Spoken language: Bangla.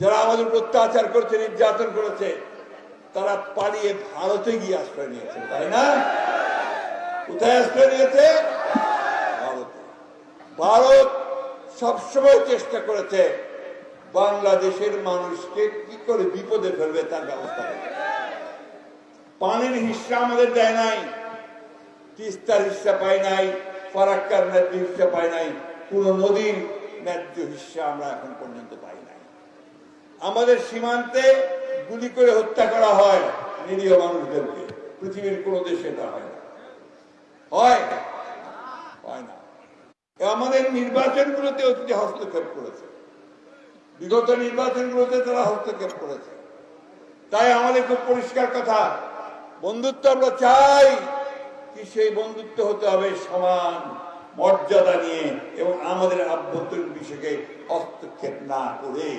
যারা আমাদের অত্যাচার করেছে, নির্যাতন করেছে, তারা পালিয়ে ভারতে গিয়ে আশ্রয় নিয়েছে, তাই না? কোথায় আশ্রয় নিয়েছে? ভারতে। ভারত সবসময় চেষ্টা করেছে বাংলাদেশের মানুষকে কি করে বিপদে ফেলবে তার ব্যবস্থা করবে। পানির হিস্সা আমাদের দেয় নাই, তিস্তার হিস্সা পাই নাই, ফারাক্কার ন্যায্য হিস্সা পাই নাই, কোন নদীর ন্যায্য হিস্সা আমরা এখন পর্যন্ত পাই নাই। আমাদের সীমান্তে গুলি করে হত্যা করা হয় নিরীহ মানুষদেরকে, পৃথিবীর কোন দেশে তা হয় না, হয় না। আমাদের নির্বাচনগুলোতে অতি হস্তক্ষেপ করেছে, বিগত নির্বাচনগুলোতে তারা হস্তক্ষেপ করেছে। তাই আমাদের খুব পরিষ্কার কথা, বন্ধুত্ব আমরা চাই, কি সেই বন্ধুত্ব হতে হবে সমান মর্যাদা নিয়ে এবং আমাদের আভ্যন্তরীণ বিষয়কে হস্তক্ষেপ না করে।